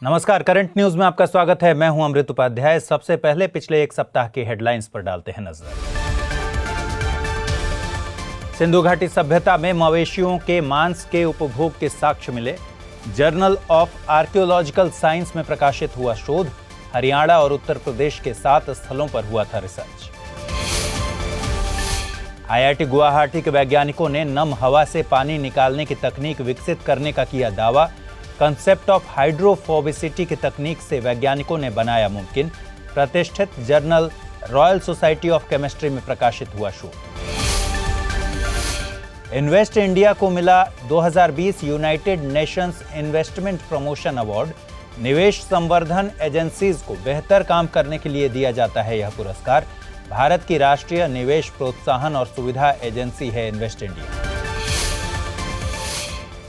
नमस्कार, current news में आपका स्वागत है। मैं हूं अमृत उपाध्याय। सबसे पहले पिछले एक सप्ताह की हेडलाइंस पर डालते हैं नजर। सिंधु घाटी सभ्यता में मवेशियों के मांस के उपभोग के साक्ष्य मिले। जर्नल ऑफ आर्कियोलॉजिकल साइंस में प्रकाशित हुआ शोध। हरियाणा और उत्तर प्रदेश के 7 स्थलों पर हुआ था रिसर्च। आईआईटी गुवाहाटी के वैज्ञानिकों ने नम हवा से पानी निकालने की तकनीक विकसित करने का किया दावा। कंसेप्ट ऑफ हाइड्रोफोबिसिटी की तकनीक से वैज्ञानिकों ने बनाया मुमकिन। प्रतिष्ठित journal royal society of chemistry में प्रकाशित हुआ शोध। इन्वेस्ट इंडिया को मिला 2020 United Nations investment promotion award. निवेश संवर्धन एजेंसीज को बेहतर काम करने के लिए दिया जाता है यह पुरस्कार। भारत की राष्ट्रीय निवेश प्रोत्साहन और सुविधा एजेंसी है इन्वेस्ट इंडिया।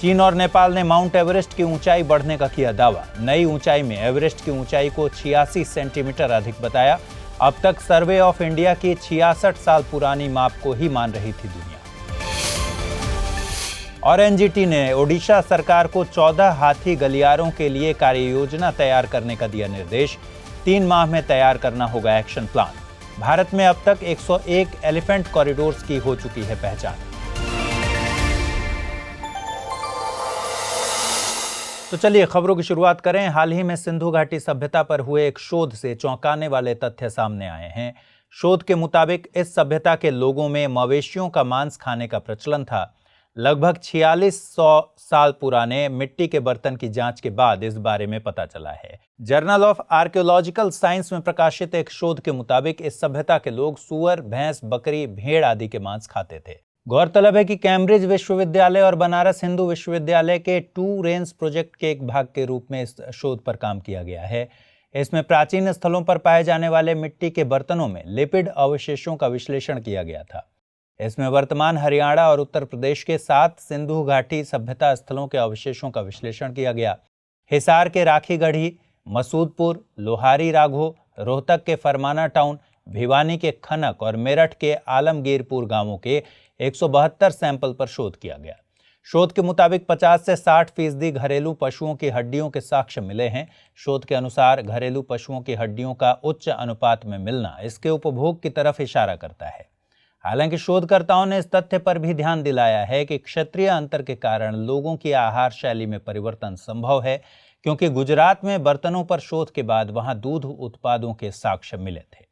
चीन और नेपाल ने माउंट एवरेस्ट की ऊंचाई बढ़ने का किया दावा। नई ऊंचाई में एवरेस्ट की ऊंचाई को 86 सेंटीमीटर अधिक बताया। अब तक सर्वे ऑफ इंडिया की 66 साल पुरानी माप को ही मान रही थी दुनिया। और एनजीटी ने ओडिशा सरकार को 14 हाथी गलियारों के लिए कार्ययोजना तैयार करने का दिया निर्देश। 3 माह में तैयार करना होगा एक्शन प्लान। भारत में अब तक 101 एलिफेंट कॉरिडोर्स की हो चुकी है पहचान। तो चलिए खबरों की शुरुआत करें। हाल ही में सिंधु घाटी सभ्यता पर हुए एक शोध से चौंकाने वाले तथ्य सामने आए हैं। शोध के मुताबिक इस सभ्यता के लोगों में मवेशियों का मांस खाने का प्रचलन था। लगभग 4600 साल पुराने मिट्टी के बर्तन की जांच के बाद इस बारे में पता चला है। जर्नल ऑफ आर्कियोलॉजिकल साइंस में प्रकाशित एक शोध के मुताबिक इस सभ्यता के लोग सुअर, भैंस, बकरी, भेड़ आदि के मांस खाते थे। गौरतलब है कि कैम्ब्रिज विश्वविद्यालय और बनारस हिंदू विश्वविद्यालय के 2 रेंज प्रोजेक्ट के एक भाग के रूप में इस शोध पर काम किया गया है। इसमें प्राचीन स्थलों पर पाए जाने वाले मिट्टी के बर्तनों में लिपिड अवशेषों का विश्लेषण किया गया था। इसमें वर्तमान हरियाणा और उत्तर प्रदेश के 7 सिंधु घाटी सभ्यता स्थलों के अवशेषों का विश्लेषण किया गया। हिसार के राखीगढ़ी, मसूदपुर, लोहारी राघो, रोहतक के फरमाना टाउन, भिवानी के खनक और मेरठ के आलमगीरपुर गांवों के 172 सैंपल पर शोध किया गया। शोध के मुताबिक 50 से 60% घरेलू पशुओं की हड्डियों के साक्ष्य मिले हैं। शोध के अनुसार घरेलू पशुओं की हड्डियों का उच्च अनुपात में मिलना इसके उपभोग की तरफ इशारा करता है। हालांकि शोधकर्ताओं ने इस तथ्य पर भी ध्यान दिलाया है कि क्षेत्रीय अंतर के कारण लोगों की आहार शैली में परिवर्तन संभव है, क्योंकि गुजरात में बर्तनों पर शोध के बाद वहां दूध उत्पादों के साक्ष्य मिले थे।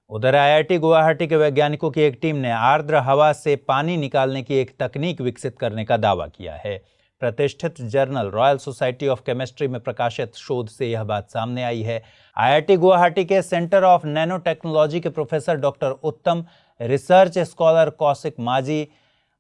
उधर आईआईटी गुवाहाटी के वैज्ञानिकों की एक टीम ने आर्द्र हवा से पानी निकालने की एक तकनीक विकसित करने का दावा किया है। प्रतिष्ठित journal royal society of chemistry में प्रकाशित शोध से यह बात सामने आई है। आईआईटी गुवाहाटी के सेंटर ऑफ नैनो टेक्नोलॉजी के प्रोफेसर डॉक्टर उत्तम, रिसर्च स्कॉलर कौशिक माझी,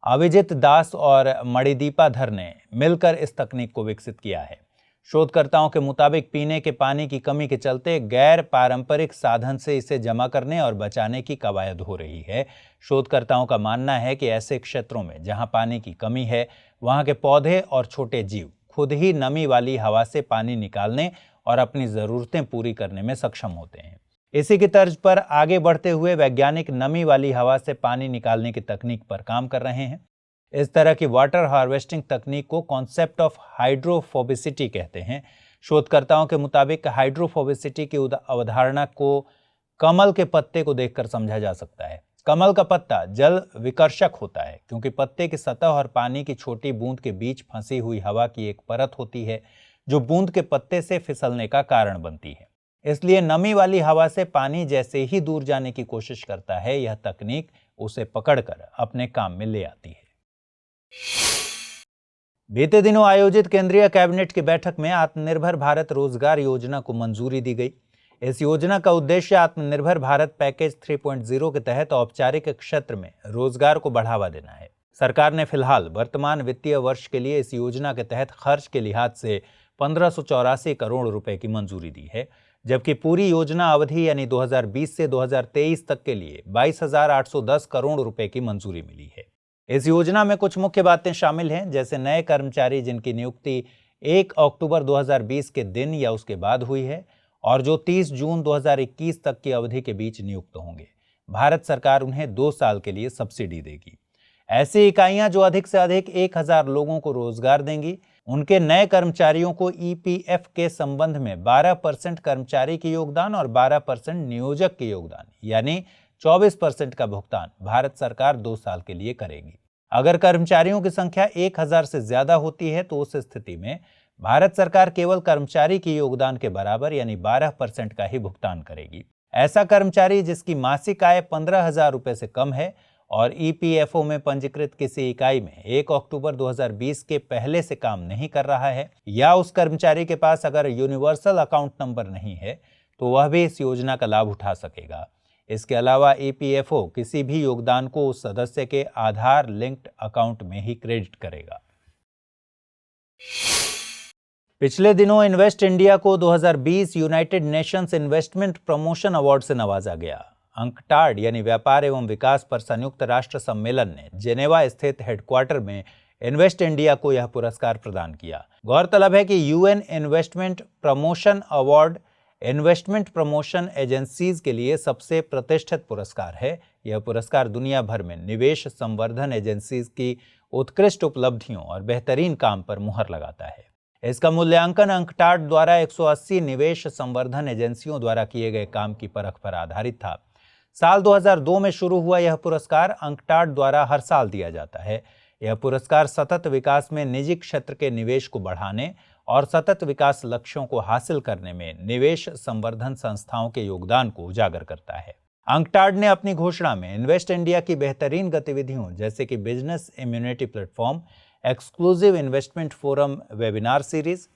अभिजीत दास और मणिदीपा धर ने मिलकर इस तकनीक को विकसित किया है। शोधकर्ताओं के मुताबिक पीने के पानी की कमी के चलते गैर पारंपरिक साधन से इसे जमा करने और बचाने की कवायद हो रही है। शोधकर्ताओं का मानना है कि ऐसे क्षेत्रों में जहां पानी की कमी है, वहां के पौधे और छोटे जीव खुद ही नमी वाली हवा से पानी निकालने और अपनी ज़रूरतें पूरी करने में सक्षम होते हैं। इसी की तर्ज पर आगे बढ़ते हुए वैज्ञानिक नमी वाली हवा से पानी निकालने की तकनीक पर काम कर रहे हैं। इस तरह की वाटर हार्वेस्टिंग तकनीक को कॉन्सेप्ट ऑफ हाइड्रोफोबिसिटी कहते हैं। शोधकर्ताओं के मुताबिक हाइड्रोफोबिसिटी की अवधारणा को कमल के पत्ते को देखकर समझा जा सकता है। कमल का पत्ता जल विकर्षक होता है, क्योंकि पत्ते की सतह और पानी की छोटी बूंद के बीच फंसी हुई हवा की एक परत होती है, जो बूंद के पत्ते से फिसलने का कारण बनती है। इसलिए नमी वाली हवा से पानी जैसे ही दूर जाने की कोशिश करता है, यह तकनीक उसे पकड़कर अपने काम में ले आती है। बीते दिनों आयोजित केंद्रीय कैबिनेट की बैठक में आत्मनिर्भर भारत रोजगार योजना को मंजूरी दी गई। इस योजना का उद्देश्य आत्मनिर्भर भारत पैकेज 3.0 के तहत औपचारिक क्षेत्र में रोजगार को बढ़ावा देना है। सरकार ने फिलहाल वर्तमान वित्तीय वर्ष के लिए इस योजना के तहत खर्च के लिहाज से 1584 करोड़ रुपए की मंजूरी दी है, जबकि पूरी योजना अवधि यानी 2020 से 2023 तक के लिए 22,810 करोड़ रुपए की मंजूरी मिली है। इस योजना में कुछ मुख्य बातें शामिल हैं, जैसे नए कर्मचारी जिनकी नियुक्ति 1 अक्टूबर 2020 के दिन या उसके बाद हुई है और जो 30 जून 2021 तक की अवधि के बीच नियुक्त होंगे। भारत सरकार उन्हें 2 साल के लिए सब्सिडी देगी। ऐसी इकाइयां जो अधिक से अधिक 1000 लोगों को रोजगार देंगी, उनके नए कर्मचारियों को ईपीएफ के संबंध में 12% कर्मचारी के योगदान और 12% नियोजक के योगदान यानी 24% का भुगतान भारत सरकार 2 साल के लिए करेगी। अगर कर्मचारियों की संख्या 1000 से ज्यादा होती है तो उस स्थिति में भारत सरकार केवल कर्मचारी के योगदान के बराबर यानी 12% का ही भुगतान करेगी। ऐसा कर्मचारी जिसकी मासिक आय 15,000 रुपए से कम है और ईपीएफओ में पंजीकृत किसी इकाई में 1 अक्टूबर 2020 के पहले से काम नहीं कर रहा है या उस कर्मचारी के पास अगर यूनिवर्सल अकाउंट नंबर नहीं है तो वह भी इस योजना का लाभ उठा सकेगा। इसके अलावा ईपीएफओ किसी भी योगदान को उस सदस्य के आधार लिंक्ड अकाउंट में ही क्रेडिट करेगा। पिछले दिनों इन्वेस्ट इंडिया को 2020 United Nations investment promotion award से नवाजा गया। अंकटाड यानी व्यापार एवं विकास पर संयुक्त राष्ट्र सम्मेलन ने जेनेवा स्थित हेडक्वार्टर में इन्वेस्ट इंडिया को यह पुरस्कार प्रदान किया। गौरतलब है कि UN investment promotion award investment promotion agencies के लिए सबसे प्रतिष्ठित पुरस्कार है। यह पुरस्कार दुनिया भर में निवेश संवर्धन एजेंसीज की उत्कृष्ट उपलब्धियों और बेहतरीन काम पर मुहर लगाता है। इसका मूल्यांकन अंकटाड द्वारा 180 निवेश संवर्धन एजेंसियों द्वारा किए गए काम की परख पर आधारित था। साल 2002 में शुरू हुआ यह पुरस्कार अंकटाड द्वारा हर साल दिया जाता है। यह पुरस्कार सतत विकास में निजी क्षेत्र के निवेश को बढ़ाने और सतत विकास लक्ष्यों को हासिल करने में निवेश संवर्धन संस्थाओं के योगदान को उजागर करता है। अंकटाड ने अपनी घोषणा में इन्वेस्ट इंडिया की बेहतरीन गतिविधियों जैसे कि business immunity platform, exclusive investment forum webinar series,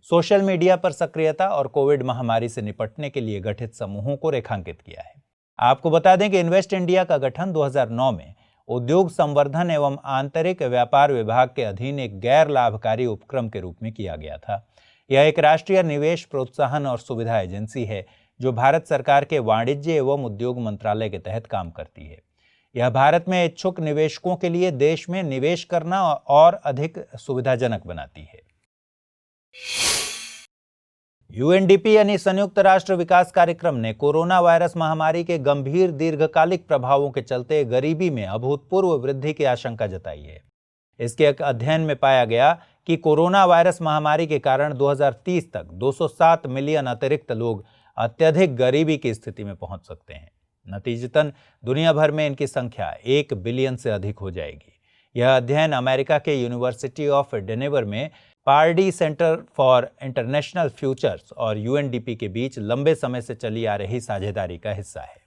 social media पर सक्रियता और कोविड महामारी से निपटने के लिए गठित समूहों को रेखांकित किया है। आपको बता दें कि इन्वेस्ट इंडिया का गठन 2009 में उद्योग संवर्धन एवं आंतरिक व्यापार विभाग के अधीन एक गैर लाभकारी उपक्रम के रूप में किया गया था। यह एक राष्ट्रीय निवेश प्रोत्साहन और सुविधा एजेंसी है जो भारत सरकार के वाणिज्य एवं उद्योग मंत्रालय के तहत काम करती है। यह भारत में इच्छुक निवेशकों के लिए देश में निवेश करना और अधिक सुविधाजनक बनाती है। यूएनडीपी यानी संयुक्त राष्ट्र विकास कार्यक्रम ने कोरोना वायरस महामारी के गंभीर दीर्घकालिक प्रभावों के चलते गरीबी में अभूतपूर्व वृद्धि की आशंका जताई है। इसके एक अध्ययन में पाया गया कि कोरोना वायरस महामारी के कारण 2030 तक 207 मिलियन अतिरिक्त लोग अत्यधिक गरीबी की स्थिति में पहुंच सकते हैं। नतीजतन दुनिया भर में इनकी संख्या 1 बिलियन से अधिक हो जाएगी। यह अध्ययन अमेरिका के यूनिवर्सिटी ऑफ डेनेवर में Pardi centre for international futures और यूएनडीपी के बीच लंबे समय से चली आ रही साझेदारी का हिस्सा है।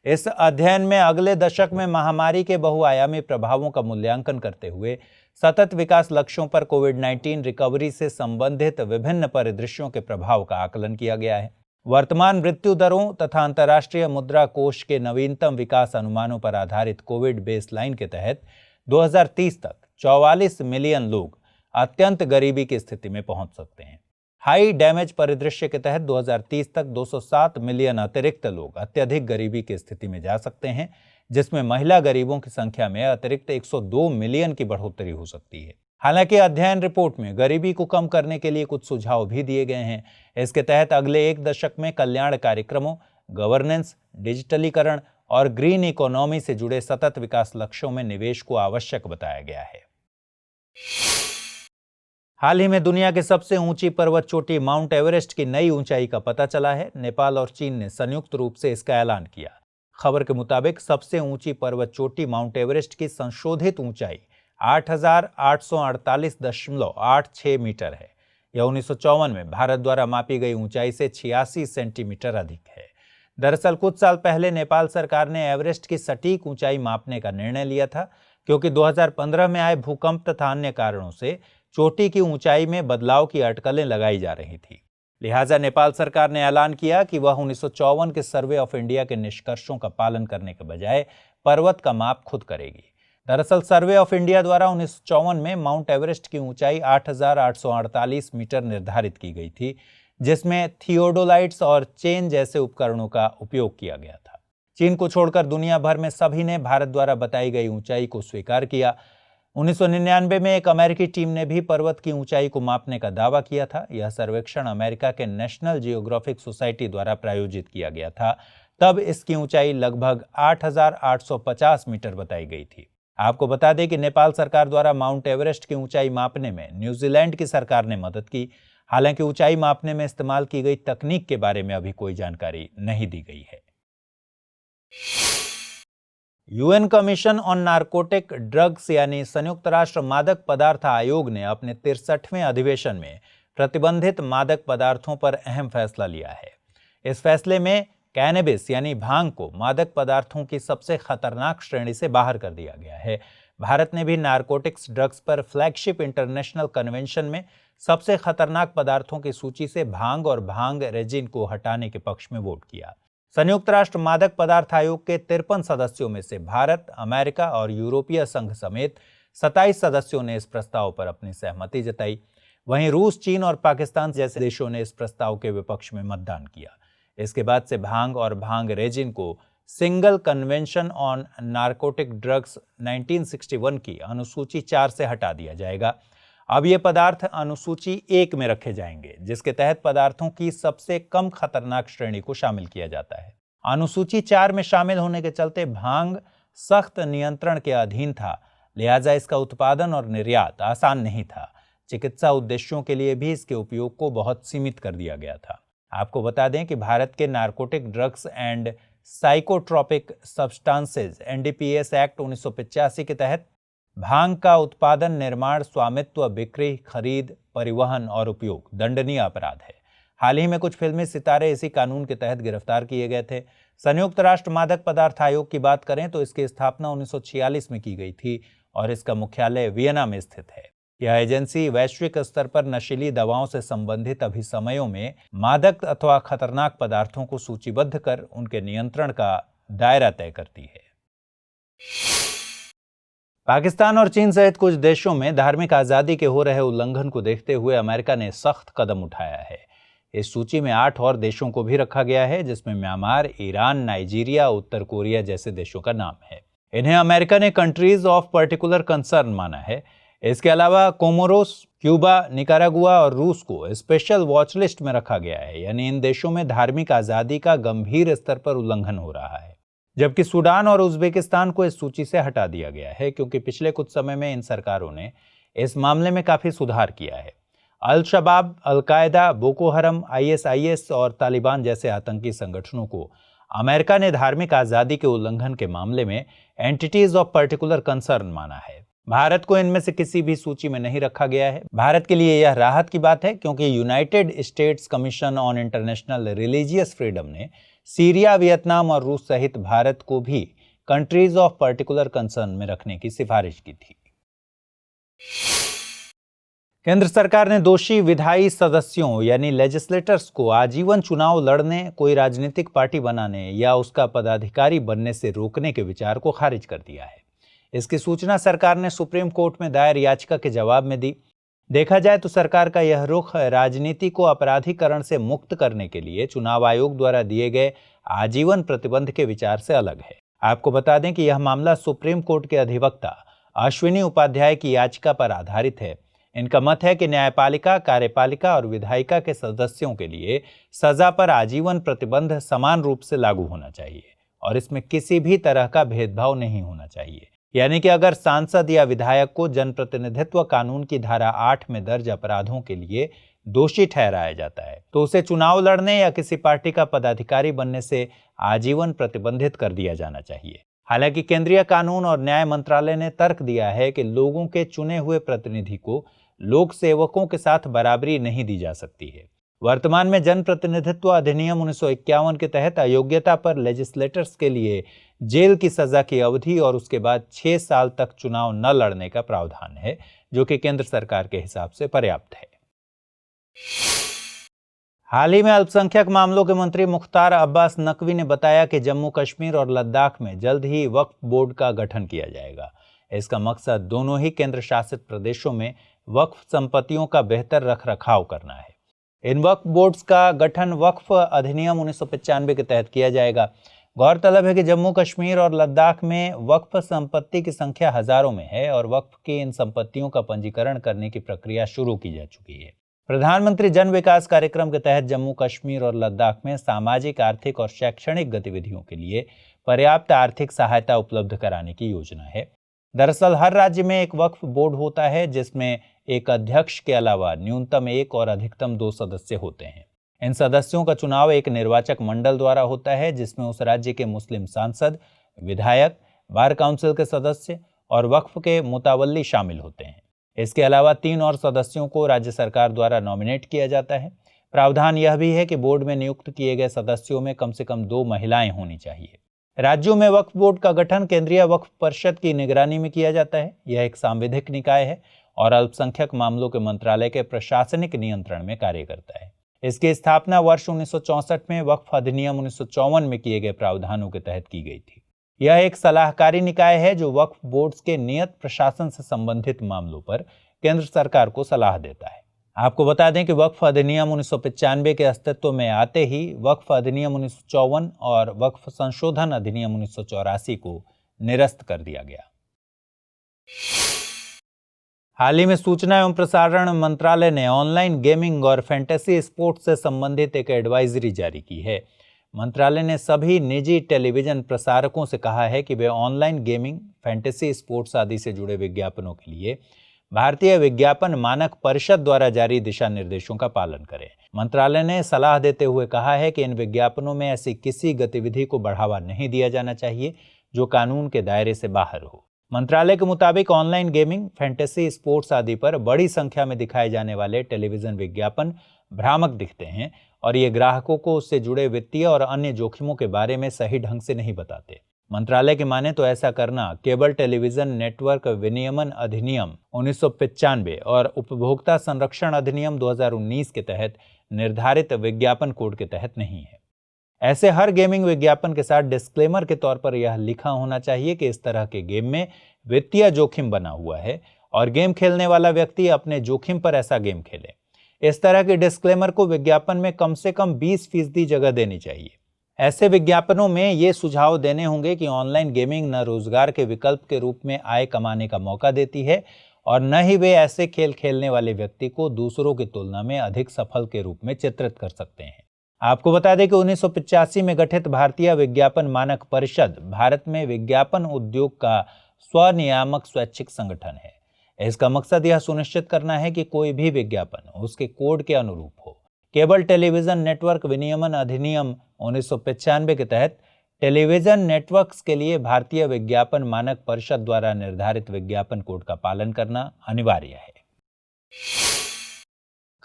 इस अध्ययन में अगले दशक में महामारी के बहुआयामी प्रभावों का मूल्यांकन करते हुए सतत विकास लक्ष्यों पर कोविड-19 रिकवरी से संबंधित विभिन्न परिदृश्यों के प्रभाव का आकलन किया गया है। वर्तमान मृत्यु दरों तथा अंतर्राष्ट्रीय मुद्रा कोष के नवीनतम विकास अनुमानों पर आधारित कोविड बेसलाइन के तहत 2030 तक 44 मिलियन लोग अत्यंत गरीबी की स्थिति में पहुंच सकते हैं। हाई डैमेज परिदृश्य के तहत 2030 तक 207 मिलियन अतिरिक्त लोग अत्यधिक गरीबी की स्थिति में जा सकते हैं, जिसमें महिला गरीबों की संख्या में अतिरिक्त 102 मिलियन की बढ़ोतरी हो सकती है। हालांकि अध्ययन रिपोर्ट में गरीबी को कम करने के लिए कुछ सुझाव भी दिए गए हैं। इसके तहत अगले 1 दशक में कल्याण कार्यक्रमों, गवर्नेंस, डिजिटलीकरण और ग्रीन इकोनॉमी से जुड़े सतत विकास लक्ष्यों में निवेश को आवश्यक बताया गया है। हाल ही में दुनिया की सबसे ऊंची पर्वत चोटी माउंट एवरेस्ट की नई ऊंचाई का पता चला है। नेपाल और चीन ने संयुक्त रूप से इसका ऐलान किया। खबर के मुताबिक सबसे ऊंची पर्वत चोटी माउंट एवरेस्ट की संशोधित ऊंचाई 8,848.86 मीटर है। यह 1954 में भारत द्वारा मापी गई ऊंचाई से 86 सेंटीमीटर अधिक है। दरअसल कुछ साल पहले नेपाल सरकार ने एवरेस्ट की सटीक ऊंचाई मापने का निर्णय लिया था, क्योंकि 2015 में आए भूकंप तथा अन्य कारणों से चोटी की ऊंचाई में बदलाव की अटकलें लगाई जा रही थी। लिहाजा नेपाल सरकार ने ऐलान किया कि वह 1954 के सर्वे ऑफ इंडिया के निष्कर्षों का पालन करने के बजाय पर्वत का माप खुद करेगी। दरअसल सर्वे ऑफ इंडिया द्वारा 1954 में माउंट एवरेस्ट की ऊंचाई 8,848 मीटर निर्धारित की गई थी, जिसमें थियोडोलाइट्स और चेन जैसे उपकरणों का उपयोग किया गया था। चीन को छोड़कर दुनिया भर में सभी ने भारत द्वारा बताई गई ऊंचाई को स्वीकार किया। 1999 में एक अमेरिकी टीम ने भी पर्वत की ऊंचाई को मापने का दावा किया था। यह सर्वेक्षण अमेरिका के नेशनल जियोग्राफिक सोसाइटी द्वारा प्रायोजित किया गया था। तब इसकी ऊंचाई लगभग 8,850 मीटर बताई गई थी। आपको बता दें कि नेपाल सरकार द्वारा माउंट एवरेस्ट की ऊंचाई मापने में न्यूजीलैंड की सरकार ने मदद की। हालांकि ऊंचाई मापने में इस्तेमाल की गई तकनीक के बारे में अभी कोई जानकारी नहीं दी गई है। UN commission on narcotic drugs यानी संयुक्त राष्ट्र मादक पदार्थ आयोग ने अपने 63वें अधिवेशन में प्रतिबंधित मादक पदार्थों पर अहम फैसला लिया है। इस फैसले में कैनबिस यानी भांग को मादक पदार्थों की सबसे खतरनाक श्रेणी से बाहर कर दिया गया है। भारत ने भी नारकोटिक्स ड्रग्स पर फ्लैगशिप इंटरनेशनल कन्वेंशन में सबसे खतरनाक पदार्थों की सूची से भांग और भांग रेजिन को हटाने के पक्ष में वोट किया। संयुक्त राष्ट्र मादक पदार्थ आयोग के 53 सदस्यों में से भारत, अमेरिका और यूरोपीय संघ समेत 27 सदस्यों ने इस प्रस्ताव पर अपनी सहमति जताई। वहीं रूस, चीन और पाकिस्तान जैसे देशों ने इस प्रस्ताव के विपक्ष में मतदान किया। इसके बाद से भांग और भांग रेजिन को single convention on narcotic drugs 1961 की अनुसूची 4 से हटा दिया जाएगा। अब ये पदार्थ अनुसूची 1 में रखे जाएंगे, जिसके तहत पदार्थों की सबसे कम खतरनाक श्रेणी को शामिल किया जाता है। अनुसूची 4 में शामिल होने के चलते भांग सख्त नियंत्रण के अधीन था, लिहाजा इसका उत्पादन और निर्यात आसान नहीं था। चिकित्सा उद्देश्यों के लिए भी इसके उपयोग को बहुत सीमित कर दिया गया था। आपको बता दें कि भारत के narcotic drugs and psychotropic substances NDPS act 1985 के तहत भांग का उत्पादन, निर्माण, स्वामित्व, बिक्री, खरीद, परिवहन और उपयोग दंडनीय अपराध है। हाल ही में कुछ फिल्मी सितारे इसी कानून के तहत गिरफ्तार किए गए थे। संयुक्त राष्ट्र मादक पदार्थ आयोग की बात करें तो इसकी स्थापना 1946 में की गई थी और इसका मुख्यालय वियना में स्थित है। यह एजेंसी वैश्विक स्तर पर नशीली दवाओं से संबंधित अभिसमयों में मादक अथवा खतरनाक पदार्थों को सूचीबद्ध कर उनके नियंत्रण का दायरा तय करती है। पाकिस्तान और चीन सहित कुछ देशों में धार्मिक आजादी के हो रहे उल्लंघन को देखते हुए अमेरिका ने सख्त कदम उठाया है। इस सूची में 8 और देशों को भी रखा गया है, जिसमें म्यांमार, ईरान, नाइजीरिया, उत्तर कोरिया जैसे देशों का नाम है। इन्हें अमेरिका ने कंट्रीज ऑफ पर्टिकुलर कंसर्न माना है। इसके अलावा कोमोरोस, क्यूबा, निकारागुआ और रूस को स्पेशल वॉच लिस्ट में रखा गया है, यानी इन देशों में धार्मिक आजादी का गंभीर स्तर पर उल्लंघन हो रहा है। जबकि सूडान और उज्बेकिस्तान को इस सूची से हटा दिया गया है, क्योंकि पिछले कुछ समय में इन सरकारों ने इस मामले में काफी सुधार किया है। अल शबाब, अल-कायदा, बोको हरम, आईएसआईएस और तालिबान जैसे आतंकी संगठनों को अमेरिका ने धार्मिक आजादी के उल्लंघन के मामले में एंटिटीज ऑफ पर्टिकुलर कंसर्न माना है। भारत को इनमें से किसी भी सूची में नहीं रखा गया है। भारत के लिए यह राहत की बात है, क्योंकि United states commission on international religious freedom ने सीरिया, वियतनाम और रूस सहित भारत को भी कंट्रीज ऑफ पर्टिकुलर कंसर्न में रखने की सिफारिश की थी। केंद्र सरकार ने दोषी विधायी सदस्यों यानी लेजिस्लेटर्स को आजीवन चुनाव लड़ने, कोई राजनीतिक पार्टी बनाने या उसका पदाधिकारी बनने से रोकने के विचार को खारिज कर दिया है। इसकी सूचना सरकार ने सुप्रीम कोर्ट में दायर याचिका के जवाब में दी। देखा जाए तो सरकार का यह रुख राजनीति को अपराधीकरण से मुक्त करने के लिए चुनाव आयोग द्वारा दिए गए आजीवन प्रतिबंध के विचार से अलग है। आपको बता दें कि यह मामला सुप्रीम कोर्ट के अधिवक्ता अश्विनी उपाध्याय की याचिका पर आधारित है। इनका मत है कि न्यायपालिका, कार्यपालिका और विधायिका के सदस्यों के लिए सजा पर आजीवन प्रतिबंध समान रूप से लागू होना चाहिए और इसमें किसी भी तरह का भेदभाव नहीं होना चाहिए। यानी कि अगर सांसद या विधायक को जनप्रतिनिधित्व कानून की धारा 8 में दर्ज अपराधों के लिए दोषी ठहराया जाता है तो उसे चुनाव लड़ने या किसी पार्टी का पदाधिकारी बनने से आजीवन प्रतिबंधित कर दिया जाना चाहिए। हालांकि केंद्रीय कानून और न्याय मंत्रालय ने तर्क दिया है कि लोगों के चुने हुए प्रतिनिधि को लोक सेवकों के साथ बराबरी नहीं दी जा सकती है। वर्तमान में जनप्रतिनिधित्व अधिनियम 1951 के तहत अयोग्यता पर लेजिस्लेटर्स के लिए जेल की सजा की अवधि और उसके बाद 6 साल तक चुनाव न लड़ने का प्रावधान है, जो कि केंद्र सरकार के हिसाब से पर्याप्त है। हाल ही में अल्पसंख्यक मामलों के मंत्री मुख्तार अब्बास नकवी ने बताया कि जम्मू कश्मीर और लद्दाख में जल्द ही वक्फ बोर्ड का गठन किया जाएगा। इसका मकसद दोनों ही केंद्र शासित प्रदेशों में वक्फ संपत्तियों का बेहतर रखरखाव करना है। इन वक्फ बोर्ड्स का गठन वक्फ अधिनियम 1995 के तहत किया जाएगा। गौरतलब है कि जम्मू कश्मीर और लद्दाख में वक्फ संपत्ति की संख्या हजारों में है और वक्फ की इन संपत्तियों का पंजीकरण करने की प्रक्रिया शुरू की जा चुकी है। प्रधानमंत्री जन विकास कार्यक्रम के तहत जम्मू कश्मीर और लद्दाख में सामाजिक, आर्थिक और शैक्षणिक गतिविधियों के लिए पर्याप्त आर्थिक सहायता उपलब्ध कराने की योजना है। दरअसल हर राज्य में एक वक्फ बोर्ड होता है जिसमें एक अध्यक्ष के अलावा न्यूनतम 1 और अधिकतम 2 सदस्य होते हैं। इन सदस्यों का चुनाव एक निर्वाचक मंडल द्वारा होता है जिसमें उस राज्य के मुस्लिम सांसद, विधायक, बार काउंसिल के सदस्य और वक्फ के मुतावल्ली शामिल होते हैं। इसके अलावा 3 और सदस्यों को राज्य सरकार द्वारा नॉमिनेट किया जाता है। प्रावधान यह भी है कि बोर्ड में नियुक्त किए गए सदस्यों में कम से कम 2 महिलाएं होनी चाहिए। राज्यों में वक्फ बोर्ड का गठन केंद्रीय वक्फ परिषद की निगरानी में किया जाता है। यह एक सांविधिक निकाय है और अल्पसंख्यक मामलों के मंत्रालय के प्रशासनिक नियंत्रण में कार्य करता है। इसकी स्थापना वर्ष 1964 में वक्फ अधिनियम 1954 में किए गए प्रावधानों के तहत की गई थी। यह एक सलाहकारी निकाय है जो वक्फ बोर्ड के नियत प्रशासन से संबंधित मामलों पर केंद्र सरकार को सलाह देता है। आपको बता दें कि वक्फ अधिनियम 1995 के अस्तित्व में आते ही वक्फ अधिनियम 1954 और वक्फ संशोधन अधिनियम 1984 को निरस्त कर दिया गया। हाल ही में सूचना एवं प्रसारण मंत्रालय ने ऑनलाइन गेमिंग और फैंटेसी स्पोर्ट्स से संबंधित एक एडवाइजरी जारी की है। मंत्रालय ने सभी निजी टेलीविजन प्रसारकों से कहा है कि वे ऑनलाइन गेमिंग, फैंटेसी स्पोर्ट्स आदि से जुड़े विज्ञापनों के लिए भारतीय विज्ञापन मानक परिषद द्वारा जारी दिशा निर्देशों का पालन करें। मंत्रालय ने सलाह देते हुए कहा है कि इन विज्ञापनों में ऐसी किसी गतिविधि को बढ़ावा नहीं दिया जाना चाहिए जो कानून के दायरे से बाहर हो। मंत्रालय के मुताबिक ऑनलाइन गेमिंग, फैंटेसी स्पोर्ट्स आदि पर बड़ी संख्या में दिखाए जाने वाले टेलीविजन विज्ञापन भ्रामक दिखते हैं और ये ग्राहकों को उससे जुड़े वित्तीय और अन्य जोखिमों के बारे में सही ढंग से नहीं बताते। मंत्रालय की माने तो ऐसा करना केबल टेलीविजन नेटवर्क विनियमन अधिनियम 1995 और उपभोक्ता संरक्षण अधिनियम 2019 के तहत निर्धारित विज्ञापन कोड के तहत नहीं है। ऐसे हर गेमिंग विज्ञापन के साथ डिस्क्लेमर के तौर पर यह लिखा होना चाहिए कि इस तरह के गेम में वित्तीय जोखिम बना हुआ है और गेम खेलने वाला व्यक्ति अपने जोखिम पर ऐसा गेम खेले। इस तरह के डिस्क्लेमर को विज्ञापन में कम से कम 20% जगह देनी चाहिए। ऐसे विज्ञापनों में ये सुझाव देने होंगे कि ऑनलाइन गेमिंग न रोजगार के विकल्प के रूप में आय कमाने का मौका देती है और न ही वे ऐसे खेल खेलने वाले व्यक्ति को दूसरों की तुलना में अधिक सफल के रूप में चित्रित कर सकते हैं। आपको बता दें कि 1985 में गठित भारतीय विज्ञापन मानक परिषद भारत में विज्ञापन उद्योग का स्वनियामक स्वैच्छिक संगठन है। इसका मकसद यह सुनिश्चित करना है कि कोई भी विज्ञापन उसके कोड के अनुरूप हो। केबल टेलीविजन नेटवर्क विनियमन अधिनियम 1995 के तहत टेलीविजन नेटवर्क्स के लिए भारतीय विज्ञापन मानक परिषद द्वारा निर्धारित विज्ञापन कोड का पालन करना अनिवार्य है।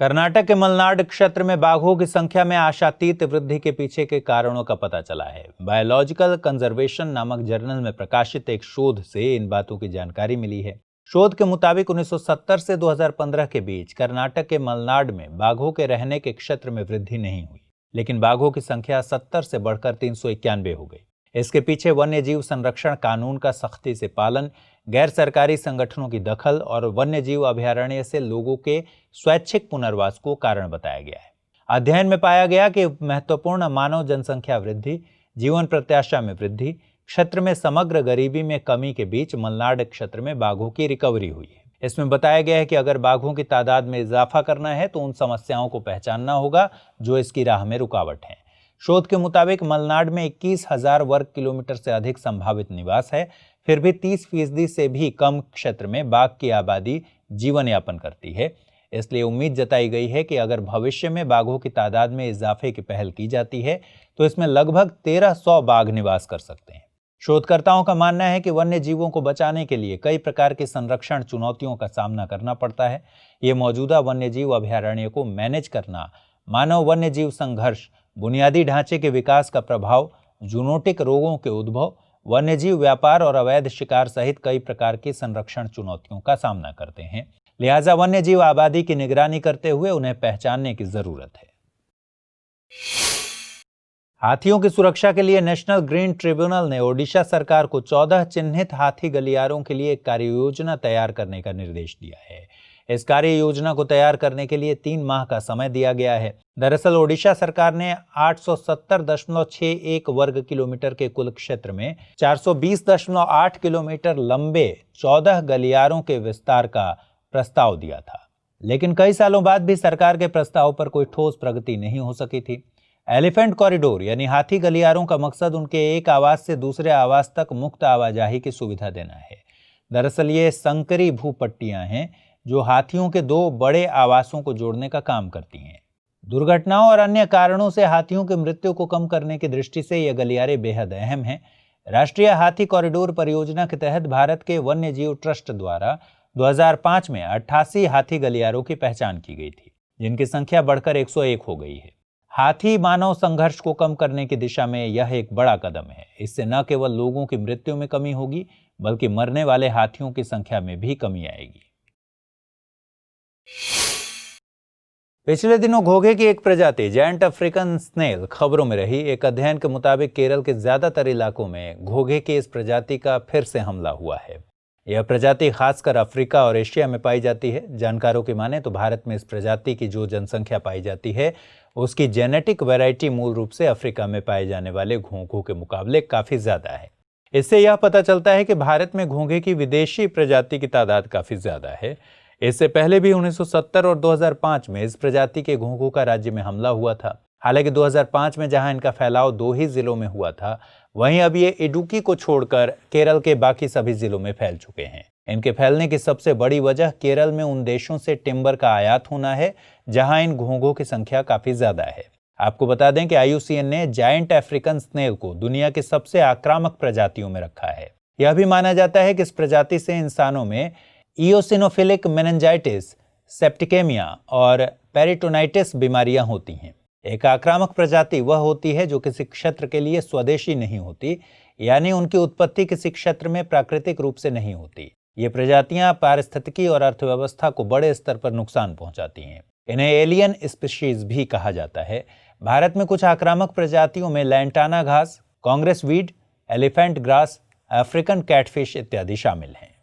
कर्नाटक के मलनाड क्षेत्र में बाघों की संख्या में आशातीत वृद्धि के पीछे के कारणों का पता चला है। बायोलॉजिकल कंजर्वेशन नामक जर्नल में प्रकाशित एक शोध से इन बातों की जानकारी मिली है। शोध के मुताबिक 1970 से 2015 के बीच कर्नाटक के मलनाड में बाघों के रहने के क्षेत्र में वृद्धि नहीं हुई, लेकिन बाघों की संख्या 70 से बढ़कर 391 हो गई। इसके पीछे वन्य जीव संरक्षण कानून का सख्ती से पालन, गैर सरकारी संगठनों की दखल और वन्य जीव अभयारण्य से लोगों के स्वैच्छिक पुनर्वास को कारण बताया गया है। अध्ययन में पाया गया कि महत्वपूर्ण मानव जनसंख्या वृद्धि, जीवन प्रत्याशा में वृद्धि, क्षेत्र में समग्र गरीबी में कमी के बीच मलनाड क्षेत्र में बाघों की रिकवरी हुई है। इसमें बताया गया है कि अगर बाघों की तादाद में इजाफा करना है तो उन समस्याओं को पहचानना होगा जो इसकी राह में रुकावट हैं। शोध के मुताबिक मलनाड में 21,000 वर्ग किलोमीटर से अधिक संभावित निवास है, फिर भी 30% से भी कम क्षेत्र में बाघ की आबादी जीवन यापन करती है। इसलिए उम्मीद जताई गई है कि अगर भविष्य में बाघों की तादाद में इजाफे की पहल की जाती है तो इसमें लगभग 1300 बाघ निवास कर सकते हैं। शोधकर्ताओं का मानना है कि वन्य जीवों को बचाने के लिए कई प्रकार की संरक्षण चुनौतियों का सामना करना पड़ता है। ये मौजूदा वन्य जीव अभयारण्य को मैनेज करना, मानव वन्य जीव संघर्ष, बुनियादी ढांचे के विकास का प्रभाव, जूनोटिक रोगों के उद्भव, वन्यजीव व्यापार और अवैध शिकार सहित कई प्रकार की संरक्षण चुनौतियों का सामना करते हैं। लिहाजा वन्यजीव आबादी की निगरानी करते हुए उन्हें पहचानने की जरूरत है। हाथियों की सुरक्षा के लिए नेशनल ग्रीन ट्रिब्यूनल ने ओडिशा सरकार को 14 चिन्हित हाथी गलियारों के लिए एक कार्य योजना तैयार करने का निर्देश दिया है। इस कार्य योजना को तैयार करने के लिए 3 माह का समय दिया गया है। दरअसल ओडिशा सरकार ने 870.61 वर्ग किलोमीटर के कुल क्षेत्र में 420.8 किलोमीटर लंबे 14 गलियारों के विस्तार का प्रस्ताव दिया था, लेकिन कई सालों बाद भी सरकार के प्रस्ताव पर कोई ठोस प्रगति नहीं हो सकी थी। एलिफेंट कॉरिडोर यानी हाथी गलियारों का मकसद उनके एक आवास से दूसरे आवास तक मुक्त आवाजाही की सुविधा देना है। दरअसल ये संकरी भूपट्टियां हैं जो हाथियों के दो बड़े आवासों को जोड़ने का काम करती हैं। दुर्घटनाओं और अन्य कारणों से हाथियों की मृत्यु को कम करने की दृष्टि से ये गलियारे बेहद अहम हैं। राष्ट्रीय हाथी कॉरिडोर परियोजना के तहत भारत के वन्य जीव ट्रस्ट द्वारा 2005 में 88 हाथी गलियारों की पहचान की गई थी, जिनकी संख्या बढ़कर 101 हो गई है। हाथी मानव संघर्ष को कम करने की दिशा में यह एक बड़ा कदम है। इससे न केवल लोगों की मृत्यु में कमी होगी, बल्कि मरने वाले हाथियों की संख्या में भी कमी आएगी। पिछले दिनों घोंघे की एक प्रजाति जायंट अफ्रीकन स्नेल खबरों में रही। एक अध्ययन के मुताबिक केरल के ज्यादातर इलाकों में घोंघे की इस प्रजाति का फिर से हमला हुआ है। यह प्रजाति खासकर अफ्रीका और एशिया में पाई जाती है। जानकारों की माने तो भारत में इस प्रजाति की जो जनसंख्या पाई जाती है, उसकी जेनेटिक वैरायटी मूल रूप से अफ्रीका में पाए जाने वाले घोंघों के मुकाबले काफी ज्यादा है। इससे यह पता चलता है कि भारत में घोंघे की विदेशी प्रजाति की तादाद काफी ज्यादा है। इससे पहले भी 1970 और 2005 में इस प्रजाति के घोंघों का राज्य में हमला हुआ था। हालांकि 2005 में जहां इनका फैलाव 2 ही जिलों में हुआ था, वहीं अब ये इडुक्की को छोड़कर केरल के बाकी सभी जिलों में फैल चुके हैं। इनके फैलने की सबसे बड़ी वजह केरल में उन देशों से टिम्बर का आयात होना है जहां इन घोंघों की संख्या काफी ज्यादा है। आपको बता दें कि IUCN ने जायंट अफ्रीकन स्नेल को दुनिया की सबसे आक्रामक प्रजातियों में रखा है। यह भी माना जाता है कि इस प्रजाति से इंसानों में इओसिनोफिलिक मेनिंजाइटिस, सेप्टिकेमिया और पेरिटोनाइटिस बीमारियां होती हैं। एक आक्रामक प्रजाति वह होती है जो किसी क्षेत्र के लिए स्वदेशी नहीं होती, यानी उनकी उत्पत्ति किसी क्षेत्र में प्राकृतिक रूप से नहीं होती। ये प्रजातियां पारिस्थितिकी और अर्थव्यवस्था को बड़े स्तर पर नुकसान पहुंचाती हैं। इन्हें एलियन स्पीशीज भी कहा जाता है। भारत में कुछ आक्रामक प्रजातियों में लैंटाना घास, Congress weed, elephant grass, African catfish इत्यादि शामिल हैं।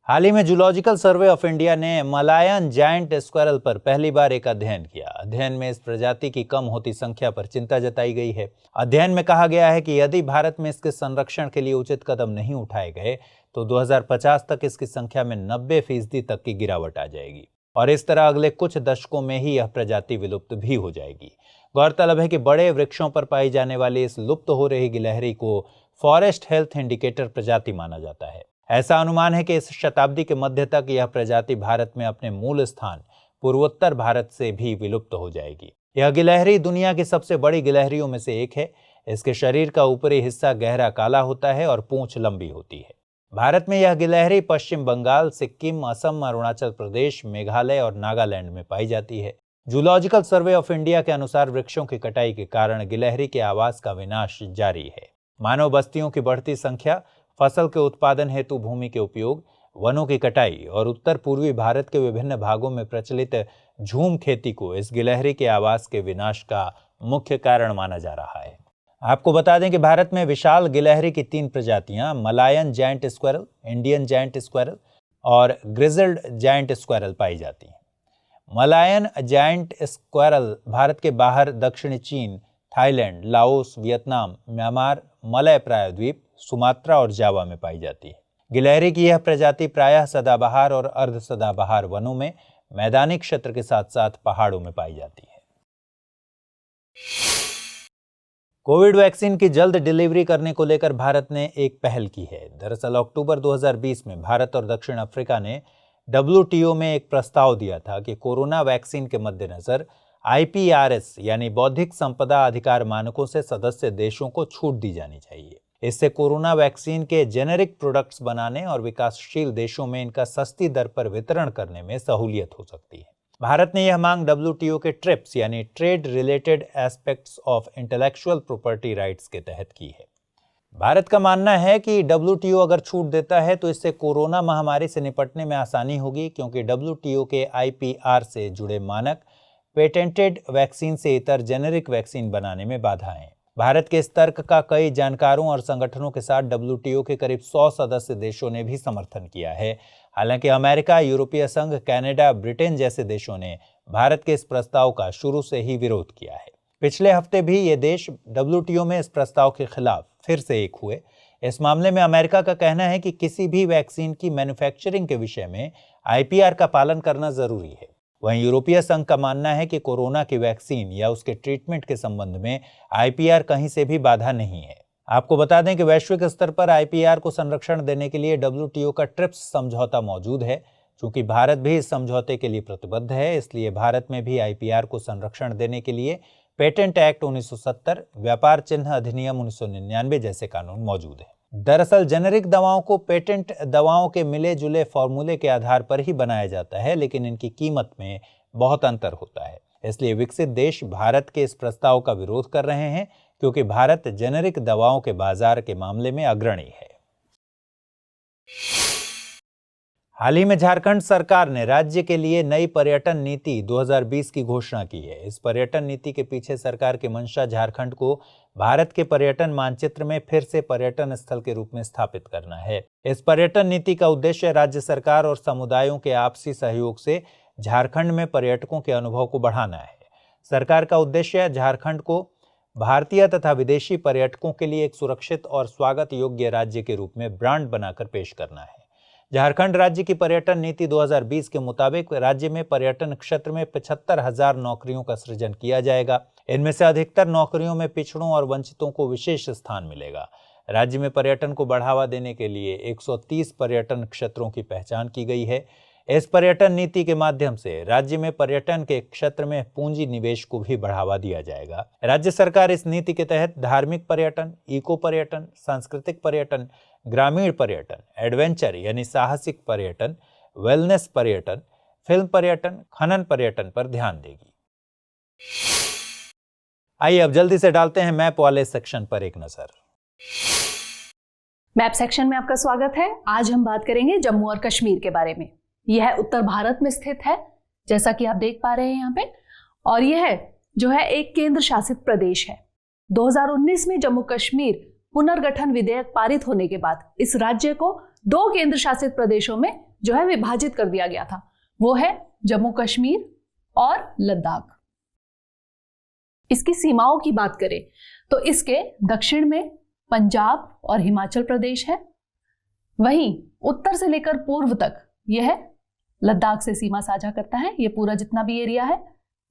हाल ही में जूलॉजिकल सर्वे ऑफ इंडिया ने मलायन जायंट स्क्वेरल पर पहली बार एक अध्ययन किया। अध्ययन में इस प्रजाति की कम होती संख्या पर चिंता जताई गई है। अध्ययन में कहा गया है कि यदि भारत में इसके संरक्षण के लिए उचित कदम नहीं उठाए गए तो 2050 तक इसकी संख्या में 90% तक की गिरावट आ जाएगी और इस तरह अगले कुछ दशकों में ही यह प्रजाति विलुप्त भी हो जाएगी। गौरतलब है कि बड़े वृक्षों पर पाई जाने वाली इस लुप्त हो रही गिलहरी को फॉरेस्ट हेल्थ इंडिकेटर प्रजाति माना जाता है। ऐसा अनुमान है कि इस शताब्दी के मध्य तक यह प्रजाति भारत में अपने मूल स्थान पूर्वोत्तर भारत से भी विलुप्त हो जाएगी। यह गिलहरी दुनिया की सबसे बड़ी गिलहरियों में से एक है। इसके शरीर का ऊपरी हिस्सा गहरा काला होता है और पूंछ लंबी होती है। भारत में यह गिलहरी पश्चिम बंगाल, सिक्किम, असम, अरुणाचल प्रदेश, मेघालय और नागालैंड में पाई जाती है। जूलॉजिकल सर्वे ऑफ इंडिया के अनुसार वृक्षों की कटाई के कारण गिलहरी के आवास का विनाश जारी है। मानव बस्तियों की बढ़ती संख्या, फसल के उत्पादन हेतु भूमि के उपयोग, वनों की कटाई और उत्तर पूर्वी भारत के विभिन्न भागों में प्रचलित झूम खेती को इस गिलहरी के आवास के विनाश का मुख्य कारण माना जा रहा है। आपको बता दें कि भारत में विशाल गिलहरी की 3 प्रजातियां Malayan giant squirrel, Indian giant squirrel और ग्रिजल्ड जायंट स्क्वेरल पाई जाती हैं। मलायन जायंट स्क्वेरल भारत के बाहर दक्षिणी चीन, Thailand, Laos, Vietnam, Myanmar, Malay प्रायद्वीप, सुमात्रा और जावा में पाई जाती है। गिलहरी की यह प्रजाति प्रायः सदाबहार और अर्ध सदाबहार वनों में, मैदानी क्षेत्र के साथ साथ पहाड़ों में पाई जाती है। कोविड वैक्सीन की जल्द डिलीवरी करने को लेकर भारत ने एक पहल की है। दरअसल अक्टूबर 2020 में भारत और दक्षिण अफ्रीका ने WTO में एक प्रस्ताव दिया था कि कोरोना वैक्सीन के मद्देनजर IPRS यानी बौद्धिक संपदा अधिकार मानकों से सदस्य देशों को छूट दी जानी चाहिए। इससे कोरोना वैक्सीन के जेनेरिक प्रोडक्ट्स बनाने और विकासशील देशों में इनका सस्ती दर पर वितरण करने में सहूलियत हो सकती है। भारत ने यह मांग WTO के ट्रिप्स यानी trade related aspects of intellectual property rights के तहत की है। भारत का मानना है कि WTO अगर छूट देता है तो इससे कोरोना महामारी से निपटने में आसानी होगी, क्योंकि WTO के IPR से जुड़े मानक पेटेंटेड वैक्सीन से इतर जेनेरिक वैक्सीन बनाने में बाधा हैं। भारत के इस तर्क का कई जानकारों और संगठनों के साथ WTO के करीब 100 सदस्य देशों ने भी समर्थन किया है। हालांकि अमेरिका, यूरोपीय संघ, कनाडा, ब्रिटेन जैसे देशों ने भारत के इस प्रस्ताव का शुरू से ही विरोध किया है। पिछले हफ्ते भी ये देश WTO में इस प्रस्ताव के खिलाफ फिर से एक हुए। इस मामले में अमेरिका का कहना है कि किसी भी वैक्सीन की मैन्युफैक्चरिंग के विषय में IPR का पालन करना जरूरी है। वहीं यूरोपीय संघ का मानना है कि कोरोना की वैक्सीन या उसके ट्रीटमेंट के संबंध में IPR कहीं से भी बाधा नहीं है। आपको बता दें कि वैश्विक स्तर पर IPR को संरक्षण देने के लिए WTO का ट्रिप्स समझौता मौजूद है। चूंकि भारत भी इस समझौते के लिए प्रतिबद्ध है, इसलिए भारत में भी IPR को संरक्षण देने के लिए पेटेंट एक्ट 1970, व्यापार चिन्ह अधिनियम 1999 जैसे कानून मौजूद है। दरअसल जेनेरिक दवाओं को पेटेंट दवाओं के मिले जुले फॉर्मूले के आधार पर ही बनाया जाता है, लेकिन इनकी कीमत में बहुत अंतर होता है। इसलिए विकसित देश भारत के इस प्रस्ताव का विरोध कर रहे हैं, क्योंकि भारत जेनेरिक दवाओं के बाजार के मामले में अग्रणी है। हाल ही में झारखंड सरकार ने राज्य के लिए नई पर्यटन नीति 2020 की घोषणा की है। इस पर्यटन नीति के पीछे सरकार की मंशा झारखंड को भारत के पर्यटन मानचित्र में फिर से पर्यटन स्थल के रूप में स्थापित करना है। इस पर्यटन नीति का उद्देश्य राज्य सरकार और समुदायों के आपसी सहयोग से झारखंड में पर्यटकों के अनुभव को बढ़ाना है। सरकार का उद्देश्य झारखंड को भारतीय तथा विदेशी पर्यटकों के लिए एक सुरक्षित और स्वागत योग्य राज्य के रूप में ब्रांड बनाकर पेश करना है। झारखंड राज्य की पर्यटन नीति 2020 के मुताबिक राज्य में पर्यटन क्षेत्र में 75,000 नौकरियों का सृजन किया जाएगा। इनमें से अधिकतर नौकरियों में पिछड़ों और वंचितों को विशेष स्थान मिलेगा। राज्य में पर्यटन को बढ़ावा देने के लिए 130 पर्यटन क्षेत्रों की पहचान की गई है। इस पर्यटन नीति के माध्यम से राज्य में पर्यटन के क्षेत्र में पूंजी निवेश को भी बढ़ावा दिया जाएगा। राज्य सरकार इस नीति के तहत धार्मिक पर्यटन, इको पर्यटन, सांस्कृतिक पर्यटन, ग्रामीण पर्यटन, एडवेंचर यानी साहसिक पर्यटन, वेलनेस पर्यटन, फिल्म पर्यटन, खनन पर्यटन पर ध्यान देगी। आइए अब जल्दी से डालते हैं मैप वाले सेक्शन पर एक नजर। मैप सेक्शन में आपका स्वागत है। आज हम बात करेंगे जम्मू और कश्मीर के बारे में। यह उत्तर भारत में स्थित है, जैसा कि आप देख पा रहे हैं यहाँ पे, और यह जो है एक केंद्र शासित प्रदेश है। 2019 में जम्मू कश्मीर पुनर्गठन विधेयक पारित होने के बाद इस राज्य को 2 केंद्र शासित प्रदेशों में जो है विभाजित कर दिया गया था। वो है जम्मू कश्मीर और लद्दाख। इसकी सीमाओं की बात करें तो इसके दक्षिण में पंजाब और हिमाचल प्रदेश है। वहीं उत्तर से लेकर पूर्व तक यह लद्दाख से सीमा साझा करता है। ये पूरा जितना भी एरिया है,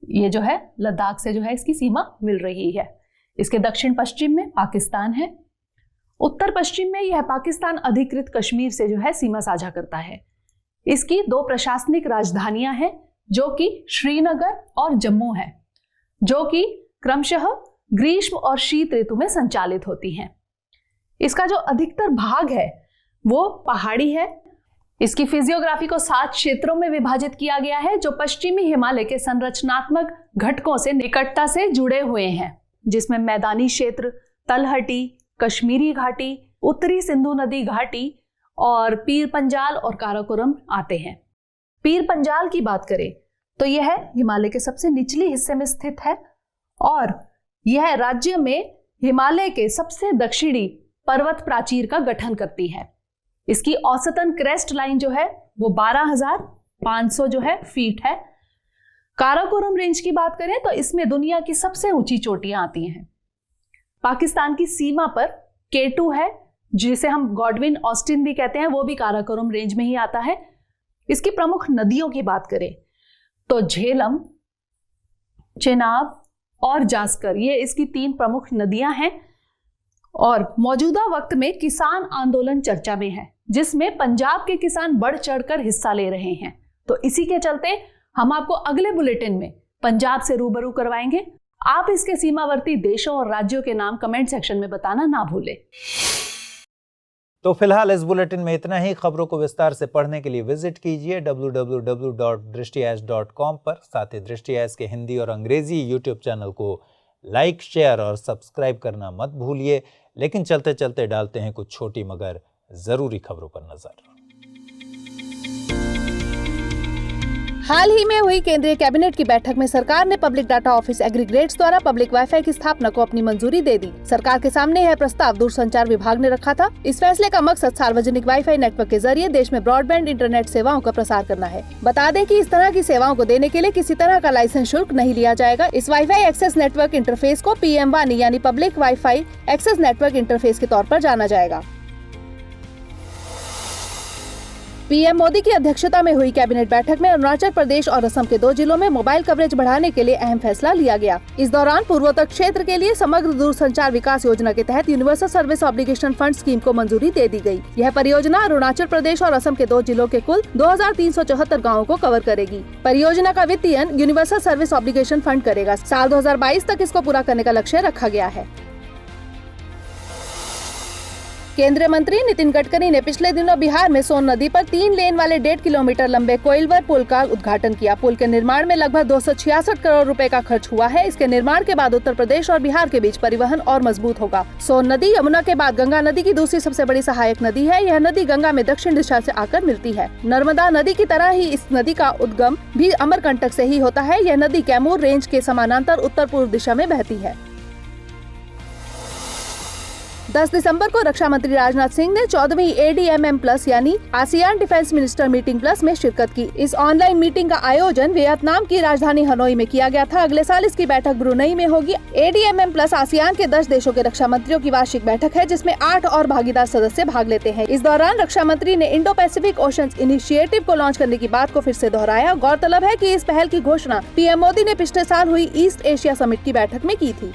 ये जो है लद्दाख से जो है इसकी सीमा मिल रही है। इसके दक्षिण पश्चिम में पाकिस्तान है। उत्तर पश्चिम में यह पाकिस्तान अधिकृत कश्मीर से जो है सीमा साझा करता है। इसकी 2 प्रशासनिक राजधानियां हैं, जो कि श्रीनगर और जम्मू है, जो कि क्रमशः ग्रीष्म और शीत ऋतु में संचालित होती हैं। इसका जो अधिकतर भाग है वो पहाड़ी है। इसकी फिजियोग्राफी को 7 क्षेत्रों में विभाजित किया गया है, जो पश्चिमी हिमालय के संरचनात्मक घटकों से निकटता से जुड़े हुए हैं, जिसमें मैदानी क्षेत्र, तलहटी, कश्मीरी घाटी, उत्तरी सिंधु नदी घाटी और पीर पंजाल और काराकोरम आते हैं। पीर पंजाल की बात करें तो यह हिमालय के सबसे निचले हिस्से में स्थित है और यह राज्य में हिमालय के सबसे दक्षिणी पर्वत प्राचीर का गठन करती है। इसकी औसतन क्रेस्ट लाइन जो है वो 12,500 जो है फीट है। काराकोरम रेंज की बात करें तो इसमें दुनिया की सबसे ऊंची चोटियां आती हैं। पाकिस्तान की सीमा पर K2 है, जिसे हम गॉडविन ऑस्टिन भी कहते हैं, वो भी काराकोरम रेंज में ही आता है। इसकी प्रमुख नदियों की बात करें तो झेलम, चेनाब और जास्कर, ये इसकी 3 प्रमुख नदियां हैं। और मौजूदा वक्त में किसान आंदोलन चर्चा में है, जिसमें पंजाब के किसान बढ़ चढ़कर हिस्सा ले रहे हैं। तो इसी के चलते हम आपको अगले बुलेटिन में पंजाब से रूबरू करवाएंगे। आप इसके सीमावर्ती देशों और राज्यों के नाम कमेंट सेक्शन में बताना ना भूलें। तो फिलहाल इस बुलेटिन में इतना ही। खबरों को विस्तार से पढ़ने के लिए विजिट कीजिए www.drishtias.com पर। साथ ही दृष्टि आज के हिंदी और अंग्रेजी यूट्यूब चैनल को लाइक, शेयर और सब्सक्राइब करना मत भूलिए। लेकिन चलते चलते डालते हैं कुछ छोटी मगर जरूरी खबरों पर नजर। हाल ही में हुई केंद्रीय कैबिनेट की बैठक में सरकार ने पब्लिक डाटा ऑफिस एग्रीगेट्स द्वारा पब्लिक वाईफाई की स्थापना को अपनी मंजूरी दे दी। सरकार के सामने यह प्रस्ताव दूरसंचार विभाग ने रखा था। इस फैसले का मकसद सार्वजनिक वाईफाई नेटवर्क के जरिए देश में ब्रॉडबैंड इंटरनेट सेवाओं का प्रसार करना है। बता दें कि इस तरह की सेवाओं को देने के लिए किसी तरह का लाइसेंस शुल्क नहीं लिया जाएगा। इस वाईफाई एक्सेस नेटवर्क इंटरफेस को PM-WANI यानी public wifi access network interface के तौर पर जाना जाएगा। पीएम मोदी की अध्यक्षता में हुई कैबिनेट बैठक में अरुणाचल प्रदेश और असम के 2 जिलों में मोबाइल कवरेज बढ़ाने के लिए अहम फैसला लिया गया। इस दौरान पूर्वोत्तर क्षेत्र के लिए समग्र दूरसंचार विकास योजना के तहत universal service obligation fund scheme को मंजूरी दे दी गई। यह परियोजना अरुणाचल प्रदेश और असम के 2 जिलों के कुल 2374 गाँवों को कवर करेगी। परियोजना का वित्तीयन यूनिवर्सल सर्विस ऑब्लिगेशन फंड करेगा। साल 2022 तक इसको पूरा करने का लक्ष्य रखा गया है। केंद्रीय मंत्री नितिन गडकरी ने पिछले दिनों बिहार में सोन नदी पर 3 लेन वाले 1.5 किलोमीटर लंबे कोइलवर पुल का उद्घाटन किया। पुल के निर्माण में लगभग 266 करोड़ रुपए का खर्च हुआ है। इसके निर्माण के बाद उत्तर प्रदेश और बिहार के बीच परिवहन और मजबूत होगा। सोन नदी यमुना के बाद गंगा नदी की दूसरी सबसे बड़ी सहायक नदी है। यह नदी गंगा में दक्षिण दिशा से आकर मिलती है। नर्मदा नदी की तरह ही इस नदी का उद्गम भी अमरकंटक से ही होता है। यह नदी कैमूर रेंज के समानांतर उत्तर पूर्व दिशा में बहती है। 10 दिसंबर को रक्षा मंत्री राजनाथ सिंह ने 14वीं ADMM प्लस यानी ASEAN defence minister meeting plus में शिरकत की। इस ऑनलाइन मीटिंग का आयोजन वियतनाम की राजधानी हनोई में किया गया था। अगले साल इसकी बैठक ब्रुनई में होगी। ADMM प्लस आसियान के 10 देशों के रक्षा मंत्रियों की वार्षिक बैठक है, जिसमें 8 और भागीदार सदस्य भाग लेते हैं। इस दौरान रक्षा मंत्री ने इंडो पैसिफिक ओशन इनिशिएटिव को लॉन्च करने की बात को फिर से दोहराया। गौरतलब है कि इस पहल की घोषणा PM मोदी ने पिछले साल हुई ईस्ट एशिया समिट की बैठक में की थी।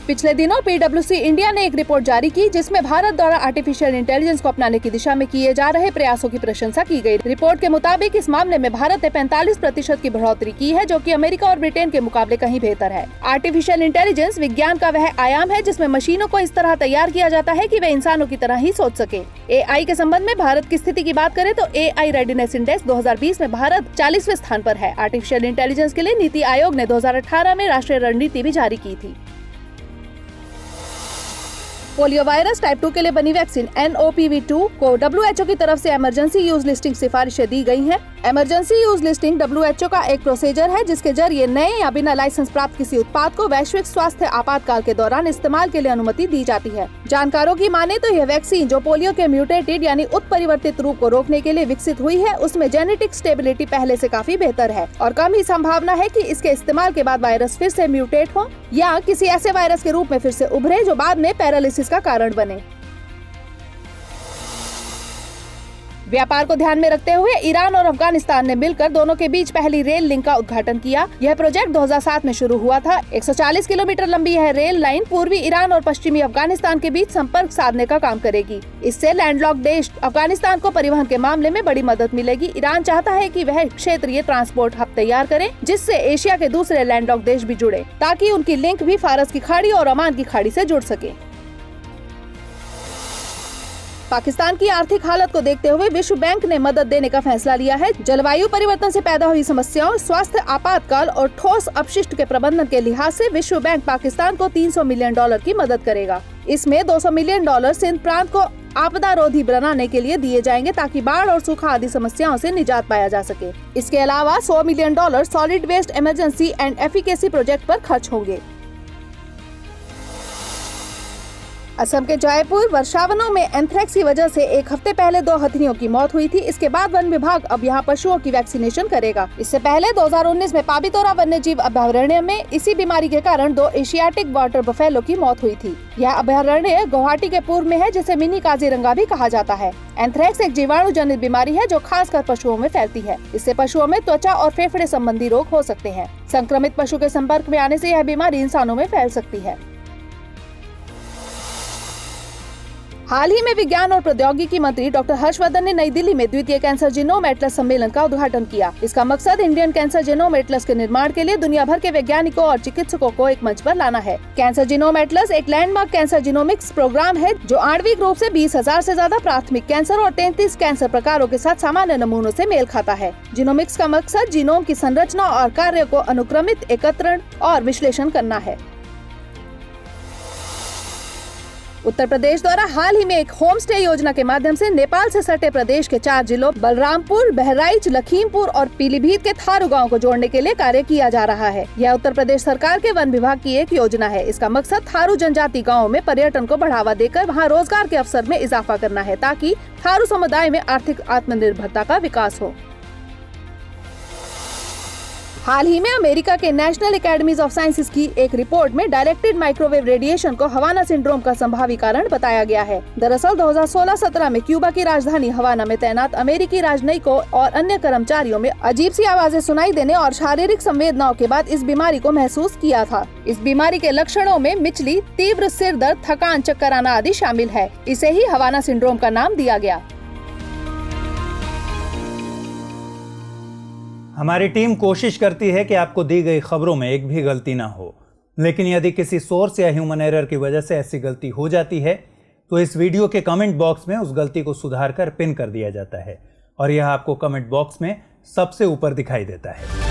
पिछले दिनों PwC इंडिया ने एक रिपोर्ट जारी की, जिसमें भारत द्वारा आर्टिफिशियल इंटेलिजेंस को अपनाने की दिशा में किए जा रहे प्रयासों की प्रशंसा की गई। रिपोर्ट के मुताबिक इस मामले में भारत ने 45% की बढ़ोतरी की है, जो कि अमेरिका और ब्रिटेन के मुकाबले कहीं बेहतर है। आर्टिफिशियल इंटेलिजेंस विज्ञान का वह आयाम है जिसमें मशीनों को इस तरह तैयार किया जाता है कि वे इंसानों की तरह ही सोच सके। AI के संबंध में भारत की स्थिति की बात करें तो AI रेडिनेस इंडेक्स 2020 में भारत 40वें स्थान पर है। आर्टिफिशियल इंटेलिजेंस के लिए नीति आयोग ने 2018 में राष्ट्रीय रणनीति भी जारी की थी। पोलियो वायरस टाइप 2 के लिए बनी वैक्सीन NOPV2 को WHO की तरफ से इमरजेंसी यूज लिस्टिंग सिफारिशें दी गई हैं। इमरजेंसी यूज लिस्टिंग WHO का एक प्रोसीजर है, जिसके जरिए नए या बिना लाइसेंस प्राप्त किसी उत्पाद को वैश्विक स्वास्थ्य आपातकाल के दौरान इस्तेमाल के लिए अनुमति दी जाती है। जानकारों की माने तो यह वैक्सीन जो पोलियो के म्यूटेटेड यानी उत्परिवर्तित रूप को रोकने के लिए विकसित हुई है, उसमें जेनेटिक स्टेबिलिटी पहले से काफी बेहतर है और कम ही संभावना है कि इसके इस्तेमाल के बाद वायरस फिर से म्यूटेट हो या किसी ऐसे वायरस के रूप में फिर से उभरे जो बाद में पैरालिसिस का कारण बने। व्यापार को ध्यान में रखते हुए ईरान और अफगानिस्तान ने मिलकर दोनों के बीच पहली रेल लिंक का उद्घाटन किया। यह प्रोजेक्ट 2007 में शुरू हुआ था। 140 किलोमीटर लंबी यह रेल लाइन पूर्वी ईरान और पश्चिमी अफगानिस्तान के बीच संपर्क साधने का काम करेगी। इससे लैंडलॉक देश अफगानिस्तान को परिवहन के मामले में बड़ी मदद मिलेगी। ईरान चाहता है कि वह क्षेत्रीय ट्रांसपोर्ट हब तैयार करे, जिससे एशिया के दूसरे लैंडलॉक देश भी जुड़े, ताकि उनकी लिंक भी फारस की खाड़ी और ओमान की खाड़ी से जुड़ सके। पाकिस्तान की आर्थिक हालत को देखते हुए विश्व बैंक ने मदद देने का फैसला लिया है। जलवायु परिवर्तन से पैदा हुई समस्याओं, स्वास्थ्य आपातकाल और ठोस अपशिष्ट के प्रबंधन के लिहाज से विश्व बैंक पाकिस्तान को $300 मिलियन की मदद करेगा। इसमें $200 मिलियन सिंध प्रांत को आपदा रोधी बनाने के लिए दिए जाएंगे, ताकि बाढ़ और सूखा आदि समस्याओं से निजात पाया जा सके। इसके अलावा $100 million solid waste emergency and efficacy project पर खर्च होंगे। असम के जयपुर वर्षावनों में एंथ्रेक्स की वजह से एक हफ्ते पहले 2 हथिनियों की मौत हुई थी। इसके बाद वन विभाग अब यहां पशुओं की वैक्सीनेशन करेगा। इससे पहले 2019 में पाबितोरा वन्यजीव अभयारण्य में इसी बीमारी के कारण 2 एशियाटिक वाटर बफेलो की मौत हुई थी। यह अभयारण्य गुवाहाटी के पूर्व में है, जिसे मिनी काजीरंगा भी कहा जाता है। एंथ्रेक्स एक जीवाणु जनित बीमारी है जो खासकर पशुओं में फैलती है। इससे पशुओं में त्वचा और फेफड़े संबंधी रोग हो सकते हैं। संक्रमित पशु के संपर्क में आने से यह बीमारी इंसानों में फैल सकती है। हाल ही में विज्ञान और प्रौद्योगिकी मंत्री डॉक्टर हर्षवर्धन ने नई दिल्ली में द्वितीय कैंसर जीनोम एटलस सम्मेलन का उद्घाटन किया। इसका मकसद इंडियन कैंसर जीनोम एटलस के निर्माण के लिए दुनिया भर के वैज्ञानिकों और चिकित्सकों को एक मंच पर लाना है। कैंसर जीनोम एटलस एक लैंडमार्क कैंसर जीनोमिक्स प्रोग्राम है, जो आणविक रूप से 20,000 से ज्यादा प्राथमिक कैंसर और 33 कैंसर प्रकारों के साथ सामान्य नमूनों से मेल खाता है। जीनोमिक्स का मकसद जीनोम की संरचना और कार्य को अनुक्रमित, एकत्रण और विश्लेषण करना है। उत्तर प्रदेश द्वारा हाल ही में एक होम स्टे योजना के माध्यम से नेपाल से सटे प्रदेश के 4 जिलों बलरामपुर, बहराइच, लखीमपुर और पीलीभीत के थारू गांव को जोड़ने के लिए कार्य किया जा रहा है। यह उत्तर प्रदेश सरकार के वन विभाग की एक योजना है। इसका मकसद थारू जनजाति गाँव में पर्यटन को बढ़ावा देकर वहाँ रोजगार के अवसर में इजाफा करना है, ताकि थारू समुदाय में आर्थिक आत्मनिर्भरता का विकास हो। हाल ही में अमेरिका के नेशनल एकेडमीज ऑफ साइंसेज की एक रिपोर्ट में डायरेक्टेड माइक्रोवेव रेडिएशन को हवाना सिंड्रोम का संभावी कारण बताया गया है। दरअसल 2016-17 में क्यूबा की राजधानी हवाना में तैनात अमेरिकी राजनयिकों और अन्य कर्मचारियों में अजीब सी आवाजें सुनाई देने और शारीरिक संवेदनाओं के बाद इस बीमारी को महसूस किया था। इस बीमारी के लक्षणों में मिचली, तीव्र सिर दर्द, थकान, चक्कर आना आदि शामिल है। इसे ही हवाना सिंड्रोम का नाम दिया गया। हमारी टीम कोशिश करती है कि आपको दी गई खबरों में एक भी गलती ना हो, लेकिन यदि किसी सोर्स या ह्यूमन एरर की वजह से ऐसी गलती हो जाती है तो इस वीडियो के कमेंट बॉक्स में उस गलती को सुधार कर पिन कर दिया जाता है और यह आपको कमेंट बॉक्स में सबसे ऊपर दिखाई देता है।